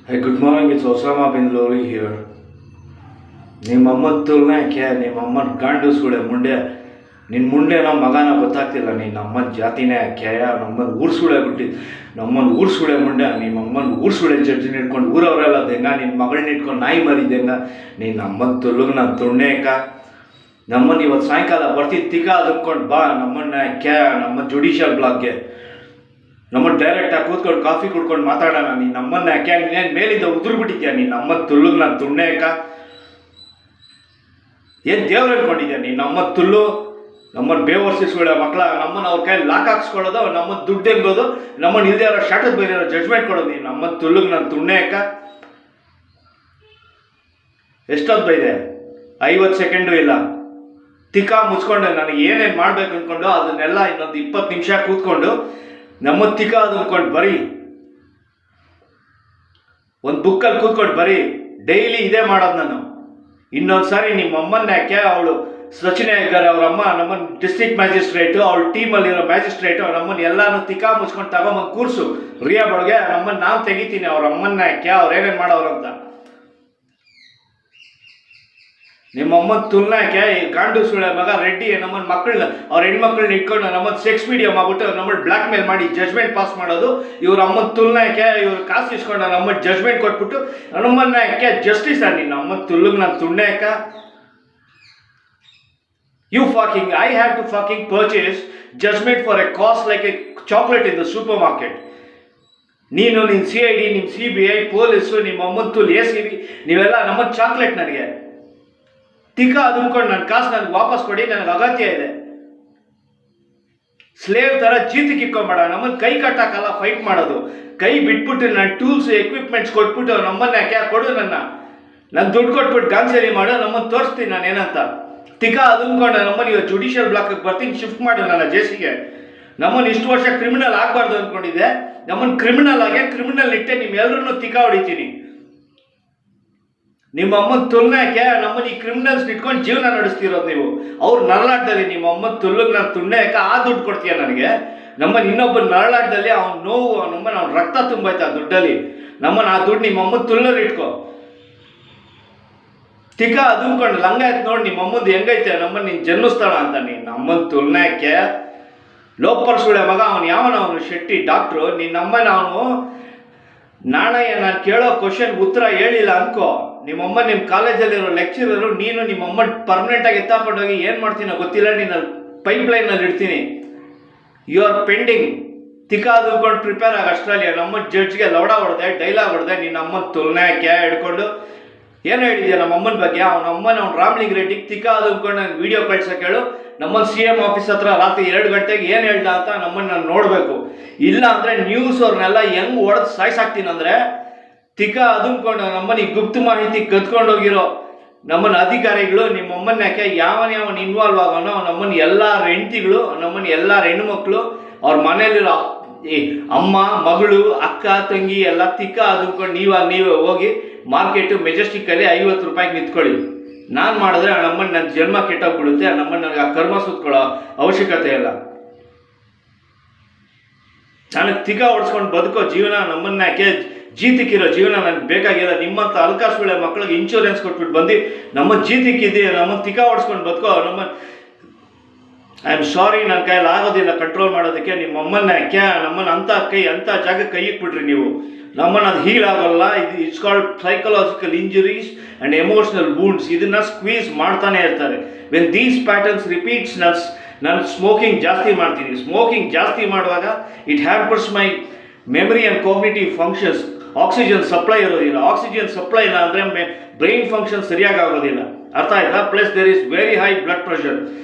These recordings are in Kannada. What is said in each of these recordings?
Hey, good morning. It's Osama bin Lori here. ನಿಮ್ಮಮ್ಮನ ತುಲ್ನೆ ಕ್ಯಾ ನಿಮ್ಮಮ್ಮನ ಗಂಡು ಸುಳೆ ಮುಂಡೆ ನಿನ್ನ ಮುಂಡೆ ನಮ್ಮ ಮಗನ ಗೊತ್ತಾಗ್ತಿಲ್ಲ. ನೀನು ನಮ್ಮನ ಜಾತಿನೇ ಕ್ಯಾಯ ನಮ್ಮನ್ನು ಊರ್ಸುಳೆ ಬಿಟ್ಟಿದ್ದು ನಮ್ಮನ್ನು ಊರ್ಸುಳೆ ಮುಂಡೆ ನಿಮ್ಮಮ್ಮನ ಊರ್ಸುಳೆ ಜಡ್ಜಿನ ಇಟ್ಕೊಂಡು ಊರವರೆಲ್ಲ ದೆಂಗ ನಿನ್ನ ಮಗಳನ್ನ ಇಟ್ಕೊಂಡು ನಾಯಿ ಮರಿದೆಂಗ ನೀನು ನಮ್ಮನ ತುಲ್ಗೆ ನಾನು ತುಣ್ಣೇಕ ನಮ್ಮನ್ನು ಇವತ್ತು ಸಾಯಂಕಾಲ ಬರ್ತಿದ್ದು ತಿಕ್ಕ ಅದಕ್ಕೊಂಡು ಬಾ ನಮ್ಮನ್ನ ಕ್ಯಾ ನಮ್ಮ ಜುಡಿಷಿಯಲ್ ಬ್ಲಾಕ್ಗೆ ನಮ್ಮನ್ನು ಡೈರೆಕ್ಟಾಗಿ ಕೂತ್ಕೊಂಡು ಕಾಫಿ ಕುಡ್ಕೊಂಡು ಮಾತಾಡೋಣ. ನೀನು ನಮ್ಮನ್ನ ಕ್ಯಾ ನೀನೇನು ಮೇಲಿಂದ ಉದುರು ಬಿಟ್ಟಿದ್ಯಾ ನೀನು ನಮ್ಮನ ತುಲ್ಗೆ ನಾನು ತುಣ್ಣೇಕ ಏನು ದೇವ್ರು ಹೇಳ್ಕೊಂಡಿದ್ಯಾ ನೀನು ನಮ್ಮ ತುಲ್ಲು ನಮ್ಮನ್ನು ಬೇವರ್ಸಿಸ್ಕೊಳ್ಳೋ ಮಕ್ಕಳ ನಮ್ಮನ್ನು ಅವ್ರ ಕೈಯಲ್ಲಿ ಲಾಕ್ ಹಾಕ್ಸ್ಕೊಳ್ಳೋದು ನಮ್ಮನ್ನು ದುಡ್ಡು ಎಂಬೋದು ನಮ್ಮನ್ನು ಇಲ್ಲದೆ ಇರೋ ಶಾಟದ ಬೇರೆ ಇರೋ ಜಡ್ಜ್ಮೆಂಟ್ ಕೊಡೋದು ನೀನು ನಮ್ಮ ತುಲ್ಲುಗೆ ನಾನು ತುಣ್ಣೆ ಅಕ್ಕ. ಎಷ್ಟೊತ್ತು ಬೈದೆ 50 ಸೆಕೆಂಡು ಇಲ್ಲ ತಿಕ್ಕ ಮುಚ್ಕೊಂಡು ನನಗೆ ಏನೇನು ಮಾಡ್ಬೇಕು ಅಂದ್ಕೊಂಡು ಅದನ್ನೆಲ್ಲ ಇನ್ನೊಂದು 20 ನಿಮಿಷ ಕೂತ್ಕೊಂಡು ನಮ್ಮ ತಿಕ್ಕ ಅದು ಅಂದ್ಕೊಂಡು ಬರೀ ಒಂದು ಬುಕ್ಕಲ್ಲಿ ಕೂತ್ಕೊಂಡು ಬರೀ ಡೈಲಿ ಇದೇ ಮಾಡೋದು ನಾನು. ಇನ್ನೊಂದು ಸಾರಿ ನಿಮ್ಮ ಅಮ್ಮನ್ನ ಯಾಕೆ ಅವಳು ರಚನೆ ಆಗಿದ್ದಾರೆ ಅವ್ರ ಅಮ್ಮ ನಮ್ಮನ್ನು ಡಿಸ್ಟ್ರಿಕ್ಟ್ ಮ್ಯಾಜಿಸ್ಟ್ರೇಟು ಅವಳ ಟೀಮಲ್ಲಿರೋ ಮ್ಯಾಜಿಸ್ಟ್ರೇಟು ನಮ್ಮನ್ನು ಎಲ್ಲಾನು ತಿಕ್ಕಾ ಮುಚ್ಕೊಂಡು ತಗೊಂಬಂದು ಕೂರಿಸು ರಿಯಾ ಬಳಿಗೆ ನಮ್ಮನ್ನು ನಾವು ತೆಗಿತೀನಿ ಅವ್ರ ಅಮ್ಮನ್ನ ಯಾಕೆ ಅವ್ರು ಏನೇನು ಮಾಡೋರು ಅಂತ. ನಿಮ್ಮ ಅಮ್ಮನ ತುಲ್ನಾಕೆ ಈ ಗಾಂಡು ಸುಳೆ ಮಗ ರೆಡ್ಡಿ ನಮ್ಮನ್ನ ಮಕ್ಕಳನ್ನ ಅವ್ರ ಹೆಣ್ಮಕ್ಳನ್ನ ಇಟ್ಕೊಂಡು ನಮ್ಮನ್ನು ಸೆಕ್ಸ್ ಮೀಡಿಯಮ್ ಆಗ್ಬಿಟ್ಟು ನಮ್ಮನ್ನು ಬ್ಲ್ಯಾಕ್ ಮೇಲ್ ಮಾಡಿ ಜಜ್ಮೆಂಟ್ ಪಾಸ್ ಮಾಡೋದು. ಇವ್ರ ಅಮ್ಮನ ತುಲ್ನಾಕೆ ಇವ್ರು ಕಾಸು ಇಸ್ಕೊಂಡು ನಮ್ಮನ್ನು ಜಜ್ಮೆಂಟ್ ಕೊಟ್ಬಿಟ್ಟು ನಮ್ಮನ್ನ ಯಾಕೆ ಜಸ್ಟಿಸ್ ನೀನು ನಮ್ಮನ್ನ ತುಲ್ಗೆ ನಾನು ತುಣ್ಣೆ ಅಕ್ಕ. You fucking, I have to fucking purchase judgment for a cost like a chocolate in the supermarket. ನೀನು ನಿನ್ನ CID ನಿಮ್ಮ CBI ಪೊಲೀಸು ನಿಮ್ಮ ಅಮ್ಮಂತುಲ್ ACB ನೀವೆಲ್ಲ ನಮ್ಮನ್ನು ಚಾಕ್ಲೇಟ್ ನನಗೆ ತಿಕ್ಕ ಅದ್ಕೊಂಡು ನನ್ನ ಕಾಸು ನನಗೆ ವಾಪಸ್ ಕೊಡಿ, ನನಗೆ ಅಗತ್ಯ ಇದೆ. ಸ್ಲೇವ್ ಥರ ಜೀತಿಗೆ ಇಕ್ಕೊಂಬೇಡ, ನಮ್ಮನ್ನು ಕೈ ಕಟ್ಟಾಕಲ್ಲ ಫೈಟ್ ಮಾಡೋದು. ಕೈ ಬಿಟ್ಬಿಟ್ಟು ನನ್ನ ಟೂಲ್ಸ್ ಎಕ್ವಿಪ್ಮೆಂಟ್ಸ್ ಕೊಟ್ಬಿಟ್ಟು ನಮ್ಮನ್ನ ಯಾಕೆ ಕೊಡು, ನನ್ನ ದುಡ್ಡು ಕೊಟ್ಬಿಟ್ಟು ಗಾನ್ಸೇರಿ ಮಾಡು, ನಮ್ಮನ್ನು ತೋರಿಸ್ತೀನಿ ನಾನು ಏನಂತ. ತಿಕ್ಕ ಅದ್ಕೊಂಡು ನಮ್ಮನ್ನು ಇವತ್ತು ಜುಡಿಷಿಯಲ್ ಬ್ಲಾಕ್ಗೆ ಬರ್ತೀನಿ, ಶಿಫ್ಟ್ ಮಾಡು ನನ್ನ ಜೇಸಿಗೆ. ನಮ್ಮನ್ನು ಇಷ್ಟು ವರ್ಷ ಕ್ರಿಮಿನಲ್ ಆಗಬಾರ್ದು ಅಂದ್ಕೊಂಡಿದ್ದೆ, ನಮ್ಮನ್ನು ಕ್ರಿಮಿನಲ್ ಆಗಿ ಕ್ರಿಮಿನಲ್ ಇಟ್ಟೆ ನಿಮ್ಮೆಲ್ಲರೂ ತಿಕ್ಕ ಹೊಡಿತೀನಿ. ನಿಮ್ಮ ಅಮ್ಮನ ತುಲ್ನಾಕೆ ನಮ್ಮನ್ನು ಈ ಕ್ರಿಮಿನಲ್ಸ್ ಇಟ್ಕೊಂಡು ಜೀವನ ನಡೆಸ್ತಿರೋದು ನೀವು. ಅವ್ರು ನರಳಾಟದಲ್ಲಿ ನಿಮ್ಮ ಅಮ್ಮನ ತುಲ್ಗೆ ನಾನು ತುಣ್ಣೆಕ ಆ ದುಡ್ಡು ಕೊಡ್ತೀಯ ನನಗೆ. ನಮ್ಮನ್ನು ಇನ್ನೊಬ್ಬರು ನರಳಾಟದಲ್ಲಿ ಅವ್ನ ನೋವು ನಮ್ಮನ್ನು ಅವ್ನ ರಕ್ತ ತುಂಬೈತೆ ಆ ದುಡ್ಡಲ್ಲಿ. ನಮ್ಮನ್ನು ಆ ದುಡ್ಡು ನಿಮ್ಮ ಅಮ್ಮನ ತುಲ್ಲಲ್ಲಿ ಇಟ್ಕೊ. ತಿಕ್ಕ ಅದ್ಕೊಂಡು ಲಂಗ ಆಯ್ತು ನೋಡಿ ನಿಮ್ಮ ಅಮ್ಮಂದು ಹೆಂಗೈತೆ ನಮ್ಮನ್ನು ನೀನು ಜನ್ಮಿಸ್ತಾಳ ಅಂತ. ನೀನು ನಮ್ಮನ ತುಲ್ನಾಕೆ ಲೋಪರ್ ಸುಳೆ ಮಗ ಅವನು ಯಾವನ ಅವನು ಶೆಟ್ಟಿ ಡಾಕ್ಟ್ರು. ನಿನ್ನಮ್ಮನ ಅವನು ನಾಣಯ್ಯ ನಾನು ಕೇಳೋ ಕ್ವಶನ್ಗೆ ಉತ್ತರ ಹೇಳಿಲ್ಲ ಅನ್ಕೋ, ನಿಮ್ಮಮ್ಮ ನಿಮ್ಮ ಕಾಲೇಜಲ್ಲಿರೋ ಲೆಕ್ಚರರು ನೀನು ನಿಮ್ಮಮ್ಮ ಪರ್ಮನೆಂಟಾಗಿ ಎತ್ತಾಕೊಂಡೋಗಿ ಏನು ಮಾಡ್ತೀನೋ ಗೊತ್ತಿಲ್ಲ, ನೀನು ಪೈಪ್ಲೈನಲ್ಲಿ ಇಡ್ತೀನಿ. You are pending. ತಿಕ್ಕ ಅದ್ಕೊಂಡು ಪ್ರಿಪೇರ್ ಆಗಿ ಅಷ್ಟರಲ್ಲಿ ನಮ್ಮ ಜಡ್ಜ್ಗೆ ಲೌಡ ಹೊಡೆದೆ ಡೈಲಾಗ್ ಹೊಡೆದೆ. ನಿನ್ನ ಅಮ್ಮನ ತುಲ್ನಾಕೆ ಹಿಡ್ಕೊಂಡು ಏನು ಹೇಳಿದ್ಯಾ ನಮ್ಮ ಅಮ್ಮನ ಬಗ್ಗೆ. ಅವ್ನ ರಾಮ್ಲಿಂಗ್ ರೆಡ್ಡಿಗೆ ತಿಕ್ಕ ಅದ್ಕೊಂಡು ನಂಗೆ ವೀಡಿಯೋ ಕಳ್ಸೋಕೆ ಹೇಳು. ನಮ್ಮನ್ನು CM ಆಫೀಸ್ ಹತ್ರ ರಾತ್ರಿ 2 ಗಂಟೆಗೆ ಏನು ಹೇಳ್ದ ಅಂತ ನಮ್ಮನ್ನು ನಾನು ನೋಡಬೇಕು. ಇಲ್ಲ ಅಂದರೆ ನ್ಯೂಸ್ ಅವ್ರನ್ನೆಲ್ಲ ಹೆಂಗೆ ಹೊಡೆದು ಸಾಯಿಸಾಕ್ತೀನಿ ಅಂದರೆ ತಿಕ್ಕ ಅದ್ಕೊಂಡು ನಮ್ಮನ್ನು ಈ ಗುಪ್ತ ಮಾಹಿತಿ ಕದ್ಕೊಂಡೋಗಿರೋ ನಮ್ಮನ್ನು ಅಧಿಕಾರಿಗಳು ನಿಮ್ಮಮ್ಮನ ಯಾಕೆ ಯಾವನ ಇನ್ವಾಲ್ವ್ ಆಗೋನೋ ನಮ್ಮನ್ನು ಎಲ್ಲರ ಹೆಂಡತಿಗಳು ನಮ್ಮನ್ನು ಎಲ್ಲರ ಹೆಣ್ಣುಮಕ್ಕಳು ಅವ್ರ ಮನೇಲಿರೋ ಈ ಅಮ್ಮ ಮಗಳು ಅಕ್ಕ ತಂಗಿ ಎಲ್ಲ ತಿಕ್ಕ ಅದ್ಕೊಂಡು ನೀವೇ ಹೋಗಿ ಮಾರ್ಕೆಟು ಮೆಜೆಸ್ಟಿಕ್ಕಲ್ಲಿ 50 ರೂಪಾಯಿಗೆ ನಿಂತ್ಕೊಳ್ಳಿ. ನಾನು ಮಾಡಿದ್ರೆ ಆ ನಮ್ಮನ್ನು ನನ್ನ ಜನ್ಮ ಕೆಟ್ಟೋಗ್ಬಿಡುತ್ತೆ. ಆ ನಮ್ಮನ್ನು ನನಗೆ ಆ ಕರ್ಮ ಸುತ್ಕೊಳ್ಳೋ ಅವಶ್ಯಕತೆ ಇಲ್ಲ. ನನಗೆ ತಿಕ್ಕ ಹೊಡ್ಸ್ಕೊಂಡು ಬದುಕೋ ಜೀವನ ನಮ್ಮನ್ನ ಯಾಕೆ ಜೀತಿಕ್ಕಿರೋ ಜೀವನ ನನಗೆ ಬೇಕಾಗಿಲ್ಲ. ನಿಮ್ಮಂಥ ಅಲ್ಕಾಸುಳೆ ಮಕ್ಕಳಿಗೆ ಇನ್ಶೂರೆನ್ಸ್ ಕೊಟ್ಬಿಟ್ಟು ಬಂದು ನಮ್ಮ ಜೀತಿಕ್ಕಿದೆಯಾ ನಮ್ಮನ್ನು ತಿಕ್ಕ ಹೊಡ್ಸ್ಕೊಂಡು ಬದುಕೋ ಐ ಆಮ್ ಸಾರಿ, ನನ್ನ ಕೈಯಲ್ಲಿ ಆಗೋದಿಲ್ಲ ಕಂಟ್ರೋಲ್ ಮಾಡೋದಕ್ಕೆ. ನಿಮ್ಮ ಅಮ್ಮನ್ನ ಯಾಕೆ ನಮ್ಮನ್ನು ಅಂಥ ಜಾಗಕ್ಕೆ ಕೈ ಇಟ್ಬಿಟ್ರಿ ನೀವು. ನಮ್ಮನ್ನು ಅದು ಹೀಲ್ ಆಗೋಲ್ಲ. ಇದು it's called psychological injuries and emotional wounds. ಇದನ್ನು ಸ್ಕ್ವೀಸ್ ಮಾಡ್ತಾನೆ ಇರ್ತಾರೆ. ವೆನ್ ದೀಸ್ ಪ್ಯಾಟರ್ನ್ಸ್ ರಿಪೀಟ್ಸ್ ನಾನು ಸ್ಮೋಕಿಂಗ್ ಜಾಸ್ತಿ ಮಾಡ್ತೀನಿ. ಸ್ಮೋಕಿಂಗ್ ಜಾಸ್ತಿ ಮಾಡುವಾಗ it hampers my memory and cognitive functions. Oxygen supply ಇರೋದಿಲ್ಲ. ಆಕ್ಸಿಜನ್ ಸಪ್ಲೈ ಇಲ್ಲ ಅಂದರೆ ಬ್ರೈನ್ ಫಂಕ್ಷನ್ ಸರಿಯಾಗಿ ಆಗೋದಿಲ್ಲ. ಅರ್ಥ ಆಯ್ತಾ? Plus there is very high blood pressure.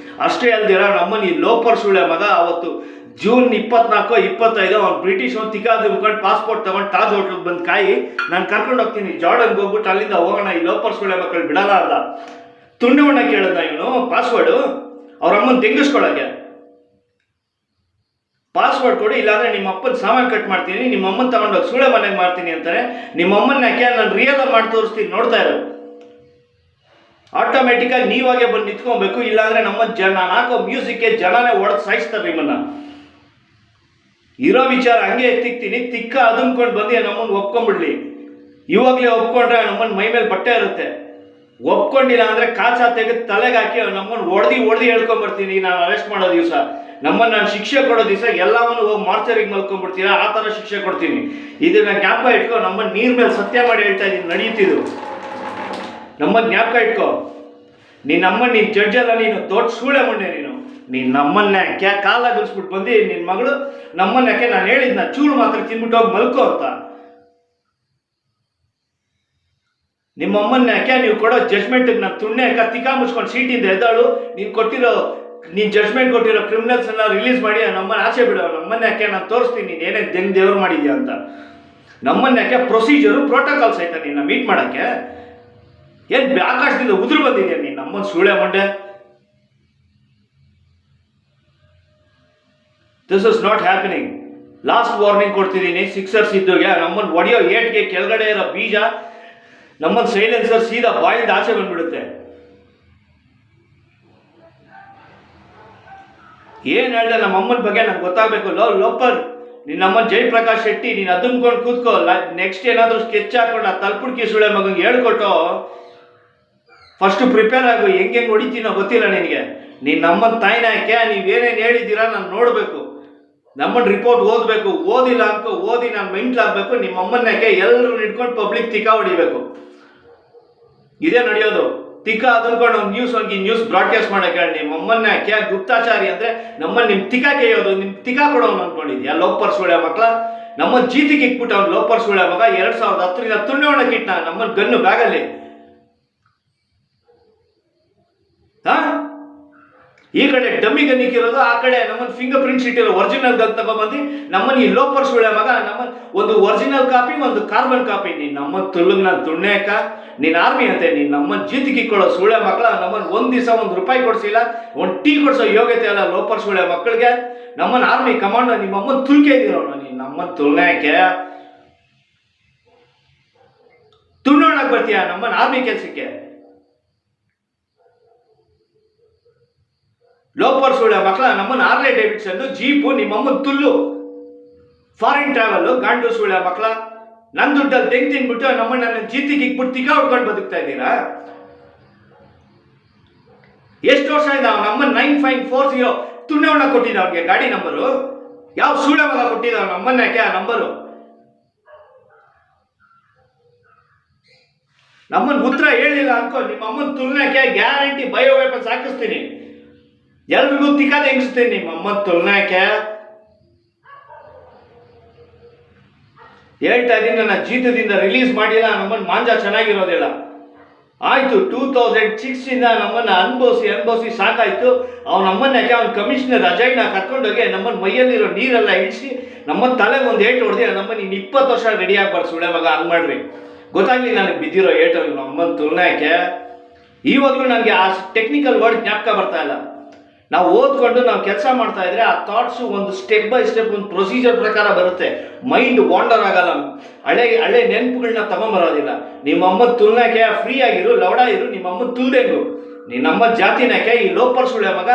ಅಷ್ಟೇ ಅಲ್ದಿರ ನಮ್ಮನ್ನು ಈ ಲೋಪರ್ ಸುಳೆ ಮಗ ಅವತ್ತು ಜೂನ್ 24, 25 ಅವ್ನು ಬ್ರಿಟಿಷ್ ಅವ್ನು ತಿಕ್ಕಾದು ಮುಖಂಡು ಪಾಸ್ಪೋರ್ಟ್ ತೊಗೊಂಡು ತಾಜ್ ಹೋಟ್ಲಿಗೆ ಬಂದು ಕಾಯಿ ನಾನು ಕರ್ಕೊಂಡು ಹೋಗ್ತೀನಿ ಜಾರ್ಡನ್ಗೆ ಹೋಗ್ಬಿಟ್ಟು ಅಲ್ಲಿಂದ ಹೋಗೋಣ ಈ ಲೋಪರ್ ಸುಳೆ ಮಕ್ಕಳು ಬಿಡಲ್ಲ ಅಲ್ಲ. ತುಂಡುವಣ್ಣ ಕೇಳಿದ ಇವನು ಪಾಸ್ವರ್ಡು ಅವ್ರ ಅಮ್ಮನ ತೆಂಗಿಸ್ಕೊಳ್ಳೋಕ್ಕೆ. ಪಾಸ್ವರ್ಡ್ ಕೊಡಿ, ಇಲ್ಲಾಂದರೆ ನಿಮ್ಮ ಅಪ್ಪನ ಸಾಮಾನು ಕಟ್ ಮಾಡ್ತೀನಿ, ನಿಮ್ಮ ಅಮ್ಮನ ತಗೊಂಡೋಗಿ ಸುಳೆ ಮನೆಗೆ ಮಾಡ್ತೀನಿ ಅಂತಾರೆ. ನಿಮ್ಮ ಅಮ್ಮನ ಯಾಕೆ ನಾನು ರಿಯಲ್ ಮಾಡಿ ತೋರಿಸ್ತೀನಿ, ನೋಡ್ತಾ ಇರೋ. ಆಟೋಮೆಟಿಕ್ಕಾಗಿ ನೀವಾಗೆ ಬಂದು ನಿಂತ್ಕೊಬೇಕು. ಇಲ್ಲಾಂದರೆ ನಮ್ಮ ನಾನು ಹಾಕೋ ಮ್ಯೂಸಿಕ್ಗೆ ಜನನೇ ಹೊಡೆದು ಸಾಯಿಸ್ತಾರೆ ನಿಮ್ಮನ್ನು. ಇರೋ ವಿಚಾರ ಹಂಗೆ ಎತ್ತಿಕ್ತೀನಿ. ತಿಕ್ಕ ಅದಂಕೊಂಡು ಬಂದು ನಮ್ಮನ್ನು ಒಪ್ಕೊಂಡ್ಬಿಡ್ಲಿ. ಇವಾಗಲೇ ಒಪ್ಕೊಂಡ್ರೆ ನಮ್ಮನ್ನ ಮೈ ಮೇಲೆ ಬಟ್ಟೆ ಇರುತ್ತೆ. ಒಪ್ಕೊಂಡಿಲ್ಲ ಅಂದರೆ ಕಾಚ ತೆಗೆದು ತಲೆಗೆ ಹಾಕಿ ನಮ್ಮನ್ನು ಹೊಡೆದು ಹೇಳ್ಕೊಂಬರ್ತೀನಿ. ನಾನು ಅರೆಸ್ಟ್ ಮಾಡೋ ದಿವಸ, ನಮ್ಮನ್ನು ನಾನು ಶಿಕ್ಷೆ ಕೊಡೋ ದಿವಸ ಎಲ್ಲವನ್ನು ಹೋಗಿ ಮಾರ್ಚರಿಗೆ ಮಲ್ಕೊಂಡ್ಬಿಡ್ತೀರಾ, ಆ ಥರ ಶಿಕ್ಷೆ ಕೊಡ್ತೀನಿ. ಇದನ್ನ ಜ್ಞಾಪಕ ಇಟ್ಕೊ. ನಮ್ಮನ್ನು ನೀರ್ ಮೇಲೆ ಸತ್ಯ ಮಾಡಿ ಹೇಳ್ತಾ ಇದ್ದೀನಿ, ನಡೆಯುತ್ತಿದ್ದು. ನಮ್ಮನ್ನು ಜ್ಞಾಪಕ ಇಟ್ಕೊ. ನಮ್ಮನ್ನು ನೀನು ಜಡ್ಜ್ ಅಲ್ಲ, ನೀನು ದೊಡ್ಡ ಸೂಳೆ ಮುಂಡೆ. ನೀನು ನಮ್ಮನ್ನ ಯಾಕೆ ಕಾಲ ಬಿಡಿಸ್ಬಿಟ್ಟು ಬಂದು ನಿನ್ನ ಮಗಳು ನಮ್ಮನ್ನ ಯಾಕೆ ನಾನು ಹೇಳಿದ್ನ ಚೂರು ಮಾತ್ರ ತಿನ್ಬಿಟ್ಟು ಹೋಗಿ ಮಲ್ಕೋ ಅಂತ. ನಿಮ್ಮಮ್ಮನ್ನ ಯಾಕೆ ನೀವು ಕೊಡೋ ಜಡ್ಜ್ಮೆಂಟ್ಗೆ ನಾನು ತುಣ್ಣೆ ಯಾಕೆ ತಿಕ್ಕಾ ಮುಚ್ಕೊಂಡು ಸೀಟಿಂದ ಎದ್ದಾಳು. ನೀನು ಜಡ್ಜ್ಮೆಂಟ್ ಕೊಟ್ಟಿರೋ ಕ್ರಿಮಿನಲ್ಸ್ ಎಲ್ಲ ರಿಲೀಸ್ ಮಾಡಿ ನಮ್ಮನ್ನ ಆಚೆ ಬಿಡೋ. ನಮ್ಮನ್ನ ಯಾಕೆ ನಾನು ತೋರಿಸ್ತೀನಿ ನೀನು ಏನೇನು ದೇವ್ರು ಮಾಡಿದ್ಯಾ ಅಂತ. ನಮ್ಮನ್ನ ಯಾಕೆ ಪ್ರೊಸೀಜರು ಪ್ರೋಟೋಕಾಲ್ಸ್ ಆಯ್ತಾ ನಿನ್ನ ಮೀಟ್ ಮಾಡೋಕ್ಕೆ? ಏನು ಆಕಾಶದಿಂದ ಉದುರು ಬಂದಿದ್ಯಾ ನೀನು ನಮ್ಮನ್ನ ಸೂಳೆ ಮಂಡೆ? This is not happening. Last warning ಕೊಡ್ತಿದ್ದೀನಿ. ಸಿಕ್ಸರ್ಸ್ ಇದ್ದೋಗೆ ನಮ್ಮನ್ನು ಹೊಡೆಯೋ ಏಟ್ಗೆ ಕೆಳಗಡೆ ಇರೋ ಬೀಜ ನಮ್ಮನ್ನು ಸೈಲೆನ್ಸರ್ ಸೀದಾ ಬಾಯಿಂದ ಆಚೆ ಬಂದ್ಬಿಡುತ್ತೆ. ಏನು ಹೇಳ್ದೆ ನಮ್ಮ ಅಮ್ಮನ ಬಗ್ಗೆ ನಂಗೆ ಗೊತ್ತಾಗಬೇಕು. ಲೋಪರ್ ನಿನ್ನಮ್ಮನ ಜಯಪ್ರಕಾಶ್ ಶೆಟ್ಟಿ, ನೀನು ಅದುಮ್ಕೊಂಡು ಕೂತ್ಕೋ. ನೆಕ್ಸ್ಟ್ ಏನಾದರೂ ಸ್ಕೆಚ್ ಹಾಕೊಂಡು ಆ ತಲ್ಪುಡ್ಕಿ ಸುಳೆ ಮಗಂಗೆ ಹೇಳ್ಕೊಟ್ಟು ಫಸ್ಟ್ ಪ್ರಿಪೇರ್ ಆಗು. ಹೆಂಗೆ ಹೊಡಿತೀನೋ ಗೊತ್ತಿಲ್ಲ ನಿನಗೆ. ನೀನು ನಮ್ಮನ್ನ ತಾಯಿನ ಯಾಕೆ ನೀವೇನೇನು ಹೇಳಿದ್ದೀರಾ ನಾನು ನೋಡಬೇಕು. ನಮ್ಮನ್ನ ರಿಪೋರ್ಟ್ ಓದಬೇಕು. ಓದಿಲ್ಲ ಅನ್ಕೋ, ಓದಿ ನಾನು ಮೆಂಟ್ಲಾಗಬೇಕು. ನಿಮ್ಮ ಅಮ್ಮನ ಯಾಕೆ ಎಲ್ಲರೂ ಹಿಡ್ಕೊಂಡು ಪಬ್ಲಿಕ್ ತಿಕ್ಕಾ ಹೊಡಿಬೇಕು. ಇದೇ ನಡೆಯೋದು. ತಿಕ್ಕ ಅದನ್ಕೊಂಡು ಒಂದು ನ್ಯೂಸ್ ಬ್ರಾಡ್ಕಾಸ್ಟ್ ಮಾಡಕ್ಕೆ ಹೇಳಿ. ನಿಮ್ಮ ಅಮ್ಮನ್ನ ಯಾಕೆ ಗುಪ್ತಾಚಾರಿ ಅಂದರೆ ನಮ್ಮನ್ನು ನಿಮ್ಮ ತಿಕ್ಕಾ ಕೇಯೋದು, ನಿಮ್ಮ ತಿಕ್ಕಾ ಕೊಡೋನು ಅಂದ್ಕೊಂಡಿದ್ಯಾ? ಲೋಪರ್ ಸುಳ್ಯ ಮಕ್ಕಳ ನಮ್ಮನ್ನು ಜೀತಿಗೆ ಇಕ್ಬಿಟ್ಟು ಅವ್ನು ಲೋಪರ್ ಸುಳ್ಯ ಮಗ 2010ರಿಂದ ತುಣ್ಣೆ ಇಟ್ಟ ನಮ್ಮನ್ನು ಗನ್ನು ಬ್ಯಾಗಲ್ಲಿ. ಈ ಕಡೆ ಡಮ್ಮಿ ಗನ್ನಿಕ್ಕಿರೋದು, ಆ ಕಡೆ ನಮ್ಮನ್ನು ಫಿಂಗರ್ ಪ್ರಿಂಟ್ಸ್ ಇಟ್ಟಿರೋ ಒರಿಜಿನಲ್ ಗನ್ ತಗೊಂಡ್ಬಂದು ನಮ್ಮನ್ನು ಈ ಲೋಪರ್ ಸುಳ್ಯ ಮಗ ನಮ್ಮನ್ನು ಒಂದು ಒರಿಜಿನಲ್ ಕಾಪಿ ಒಂದು ಕಾರ್ಬನ್ ಕಾಪಿ. ನೀನು ನಮ್ಮ ತುಳುಗ್ ನಾನು ತುಣ್ಣೆಕ ನೀನು ಆರ್ಮಿ ಅಂತೆ. ನೀನು ನಮ್ಮನ್ನು ಜೀತಿಕ್ಕಿಕ್ಕೊಳ್ಳೋ ಸುಳ್ಯ ಮಕ್ಕಳ ನಮ್ಮನ್ನು ಒಂದು ದಿವಸ ₹1 ಕೊಡಿಸಿಲ್ಲ, ಒಂದು ಟೀ ಕೊಡಿಸೋ ಯೋಗ್ಯತೆ ಅಲ್ಲ ಲೋಪರ್ ಸುಳ್ಯ ಮಕ್ಕಳಿಗೆ. ನಮ್ಮನ್ನು ಆರ್ಮಿ ಕಮಾಂಡರ್ ನಿಮ್ಮ ಅಮ್ಮನ ತುಳ್ಕೆ ಇದ್ದೀರೋಣ. ನೀನು ನಮ್ಮನ್ನು ತುಳ್ನೆಕ್ಕೆ ತುಣ್ಣೋಣಕ್ಕೆ ಬರ್ತೀಯ ನಮ್ಮನ್ನು ಆರ್ಮಿ ಕೆಲಸಕ್ಕೆ? ಲೋಪರ್ ಸುಳ್ಯ ಮಕ್ಕಳ ನಮ್ಮನ್ನು ಆರ್ಲೆ ಡೇವಿಡ್ಸನ್ ಜೀಪು ನಿಮ್ಮಮ್ಮನ ತುಲ್ಲು ಫಾರಿನ್ ಟ್ರಾವೆಲ್ ಗಾಂಡು ಸುಳ್ಯ ಮಕ್ಕಳ ನನ್ನ ದುಡ್ಡಲ್ಲಿ ತೆಂಗ್ ತಿನ್ಬಿಟ್ಟು ನಮ್ಮನ್ನ ನನ್ನ ಜೀತಿಗೆ ಇಕ್ಬಿಟ್ಟು ತಿಕ್ಕ ಹೊಡ್ಕೊಂಡು ಬದುಕ್ತಾ ಇದ್ದೀರಾ? ಎಷ್ಟು ವರ್ಷ ಇದೆ ನಮ್ಮನ್ನ 9540 ತುಣ್ಣವಣ್ಣ ಕೊಟ್ಟಿದ್ದ ಅವ್ನಿಗೆ ಗಾಡಿ ನಂಬರು. ಯಾವ ಸುಳ್ಯ ಮಗ ಕೊಟ್ಟಿದ್ದ ನಮ್ಮನ್ನ ಯಾಕೆ ಆ ನಂಬರು? ನಮ್ಮನ್ನ ಉತ್ತರ ಹೇಳಿಲ್ಲ ಅನ್ಕೋ, ನಿಮ್ಮ ಅಮ್ಮನ ತುಲ್ನಕ್ಕೆ ಗ್ಯಾರಂಟಿ ಬಯೋ ವೆಪನ್ಸ್ ಹಾಕಿಸ್ತೀನಿ. ಎಲ್ರಿಗೂ ತಿಕ್ಕಾದ ಹೆಂಗಿಸ್ತೀನಿ ನಿಮ್ಮ ಅಮ್ಮನ ತುಲ್ನಕ್ಕೆ. ಹೇಳ್ತಾ ಇದ್ದೀನಿ, ನನ್ನ ಜೀತದಿಂದ ರಿಲೀಸ್ ಮಾಡಿಲ್ಲ. ನಮ್ಮನ್ನು ಮಾಂಜ ಚೆನ್ನಾಗಿರೋದಿಲ್ಲ. ಆಯಿತು, 2006ಇಂದ ನಮ್ಮನ್ನು ಅನುಭವಿಸಿ ಸಾಕಾಯಿತು. ನಮ್ಮನ್ನ ಯಾಕೆ ಅವ್ನ ಕಮಿಷನರ್ ಅಜಯ್ನ ಕರ್ಕೊಂಡೋಗಿ ನಮ್ಮನ್ನು ಮೈಯಲ್ಲಿರೋ ನೀರೆಲ್ಲ ಇಳಿಸಿ ನಮ್ಮನ್ನು ತಲೆಗೆ ಒಂದು ಏಟು ಹೊಡೆದಿ ನಮ್ಮನ್ನು ಇನ್ನು 20 ವರ್ಷ ರೆಡಿ ಆಗ್ಬಾರ್ದು ಸುಳ್ಳೆ ಮಗ ಹಂಗೆ ಮಾಡ್ರಿ. ಗೊತ್ತಾಗ್ಲಿ ನನಗೆ ಬಿದ್ದಿರೋ ಏಟು ನಮ್ಮನ್ನು ತುಲ್ನಾಕೆ. ಇವಾಗಲೂ ನನಗೆ ಆ ಟೆಕ್ನಿಕಲ್ ವರ್ಡ್ ಜ್ಞಾಪಕ ಬರ್ತಾ ಇಲ್ಲ. ನಾವು ಓದ್ಕೊಂಡು ನಾವು ಕೆಲಸ ಮಾಡ್ತಾ ಇದ್ರೆ ಆ ಥಾಟ್ಸು ಒಂದು ಸ್ಟೆಪ್ ಬೈ ಸ್ಟೆಪ್ ಒಂದು ಪ್ರೊಸೀಜರ್ ಪ್ರಕಾರ ಬರುತ್ತೆ. ಮೈಂಡ್ ವಾಂಡರ್ ಆಗಲ್ಲ. ಹಳೆ ನೆನಪುಗಳನ್ನ ತಗೊಂಬರೋದಿಲ್ಲ. ನಿಮ್ಮ ಅಮ್ಮ ತುಲ್ನಾಕೆ ಫ್ರೀ ಆಗಿರು, ಲವಡ ಇರು. ನಿಮ್ಮ ಅಮ್ಮ ತುಲ್ದೇಂಗು ನಿನ್ನಮ್ಮ ಜಾತಿನಾಕೆ ಈ ಲೋಪರ್ ಸುಳ್ಯ ಮಗ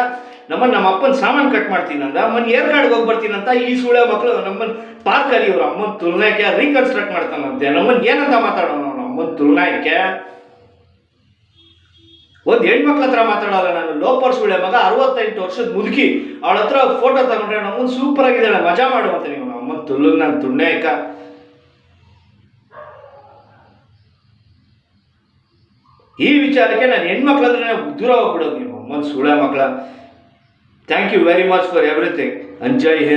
ನಮ್ಮ ಅಪ್ಪನ ಸಾಮಾನು ಕಟ್ ಮಾಡ್ತೀನಿ ಅಂದ, ಅಮ್ಮನ ಏರ್ಗಾಡ್ಗೆ ಹೋಗಿ ಬರ್ತೀನಂತ ಈ ಸುಳ್ಯ ಮಕ್ಕಳು ನಮ್ಮನ್ನ ಪಾರ್ಕಲ್ಲಿ ಇವ್ರು ಅಮ್ಮನ ತುಲ್ನಾಕೆ ರೀಕನ್ಸ್ಟ್ರಕ್ಟ್ ಮಾಡ್ತಾನಂತೆ. ನಮ್ಮನ್ನ ಏನಂತ ಮಾತಾಡೋಣ ಅಮ್ಮನ ತುಲ್ನಾಕೆ? ಒಂದು ಹೆಣ್ಮಕ್ಳ ಹತ್ರ ಮಾತಾಡೋಲ್ಲ ನಾನು. ಲೋಪರ್ ಸುಳ್ಯ ಮಗ 68 ವರ್ಷದ ಮುದುಕಿ, ಅವಳ ಹತ್ರ ಫೋಟೋ ತಗೊಂಡ್ರೆ ನಮ್ಮನ್ನು ಸೂಪರ್ ಆಗಿದ್ದಾಳೆ, ಮಜಾ ಮಾಡುವಂತ. ನೀವು ಅಮ್ಮ ತುಲ್ಲು ನಾನು ತುಣ್ಣೆಕ. ಈ ವಿಚಾರಕ್ಕೆ ನಾನು ಹೆಣ್ಮಕ್ಳಂದ್ರೆ ದೂರ ಹೋಗ್ಬಿಡೋದು. ನೀವು ಅಮ್ಮನ ಸುಳ್ಯ ಮಕ್ಕಳ. Thank you very much for everything. And ಜೈ ಹಿಂದ್.